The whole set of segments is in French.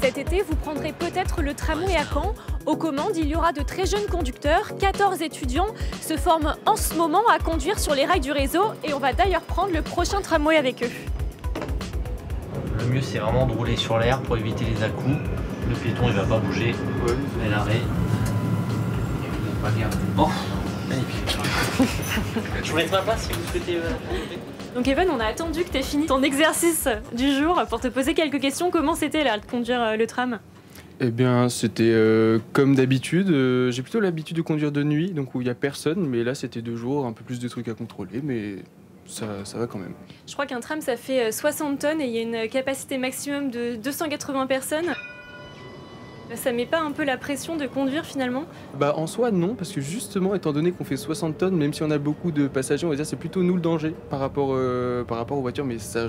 Cet été, vous prendrez peut-être le tramway à Caen. Aux commandes, il y aura de très jeunes conducteurs. 14 étudiants se forment en ce moment à conduire sur les rails du réseau et on va d'ailleurs prendre le prochain tramway avec eux. Le mieux, c'est vraiment de rouler sur l'air pour éviter les à-coups. Le piéton, il va pas bouger. Et l'arrêt. Oh, magnifique. Je vous laisse ma place si vous souhaitez. Donc Evan, on a attendu que tu aies fini ton exercice du jour pour te poser quelques questions. Comment c'était là de conduire le tram? Eh bien, c'était comme d'habitude. J'ai plutôt l'habitude de conduire de nuit, donc où il n'y a personne. Mais là, c'était de jour, un peu plus de trucs à contrôler, mais ça va quand même. Je crois qu'un tram, ça fait 60 tonnes et il y a une capacité maximum de 280 personnes. Ça met pas un peu la pression de conduire finalement? Bah en soi non, parce que justement étant donné qu'on fait 60 tonnes, même si on a beaucoup de passagers, on va dire c'est plutôt nous le danger par rapport aux voitures, mais ça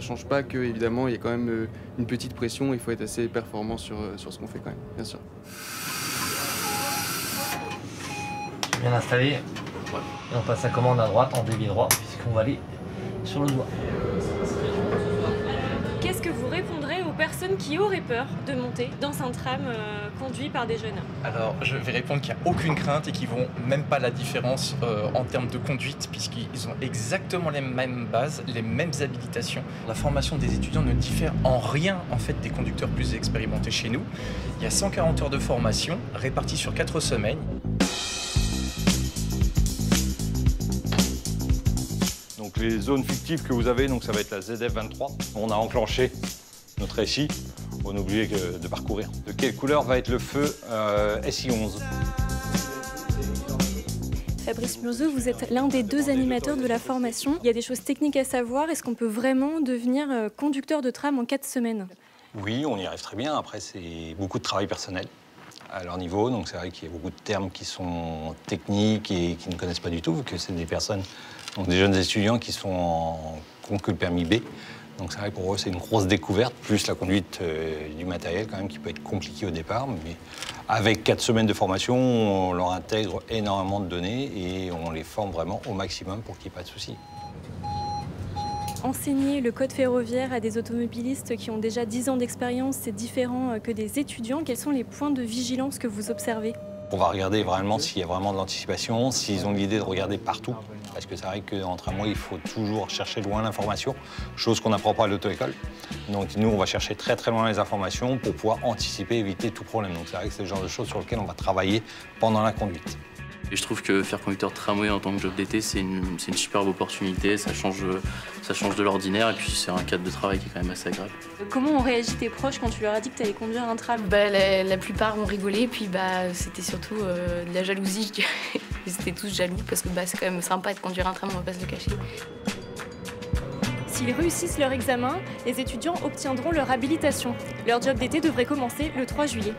change pas que évidemment il y a quand même une petite pression, il faut être assez performant sur ce qu'on fait quand même, bien sûr. Bien installé. Et on passe la commande à droite en débit droit puisqu'on va aller sur le doigt. Qu'est-ce que vous répondrez aux personnes qui auraient peur de monter dans un tram conduit par des jeunes? Alors, je vais répondre qu'il n'y a aucune crainte et qu'ils ne vont même pas la différence en termes de conduite puisqu'ils ont exactement les mêmes bases, les mêmes habilitations. La formation des étudiants ne diffère en rien en fait des conducteurs plus expérimentés chez nous. Il y a 140 heures de formation réparties sur 4 semaines. Donc les zones fictives que vous avez, donc ça va être la ZF23. On a enclenché notre SI, on est obligé de parcourir. De quelle couleur va être le feu SI11? Fabrice Murzeau, vous êtes l'un des 2 animateurs de la formation. Il y a des choses techniques à savoir. Est-ce qu'on peut vraiment devenir conducteur de tram en 4 semaines? Oui, on y arrive très bien. Après, c'est beaucoup de travail personnel à leur niveau. Donc c'est vrai qu'il y a beaucoup de termes qui sont techniques et qui ne connaissent pas du tout, vu que c'est des personnes, donc des jeunes étudiants qui ont que le permis B. Donc c'est vrai que pour eux, c'est une grosse découverte, plus la conduite du matériel quand même qui peut être compliquée au départ. Mais avec 4 semaines de formation, on leur intègre énormément de données et on les forme vraiment au maximum pour qu'il n'y ait pas de soucis. Enseigner le code ferroviaire à des automobilistes qui ont déjà 10 ans d'expérience, c'est différent que des étudiants. Quels sont les points de vigilance que vous observez? On va regarder vraiment s'il y a vraiment de l'anticipation, s'ils ont l'idée de regarder partout. Parce que c'est vrai qu'en tramway, il faut toujours chercher loin l'information, chose qu'on n'apprend pas à l'auto-école. Donc nous, on va chercher très très loin les informations pour pouvoir anticiper, éviter tout problème. Donc c'est vrai que c'est le genre de choses sur lesquelles on va travailler pendant la conduite. Et je trouve que faire conducteur de tramway en tant que job d'été, c'est une superbe opportunité, ça change de l'ordinaire et puis c'est un cadre de travail qui est quand même assez agréable. Comment ont réagi tes proches quand tu leur as dit que tu allais conduire un tram? La plupart ont rigolé, puis c'était surtout de la jalousie. Ils étaient tous jaloux parce que c'est quand même sympa de conduire un tram, on va pas se le cacher. S'ils réussissent leur examen, les étudiants obtiendront leur habilitation. Leur job d'été devrait commencer le 3 juillet.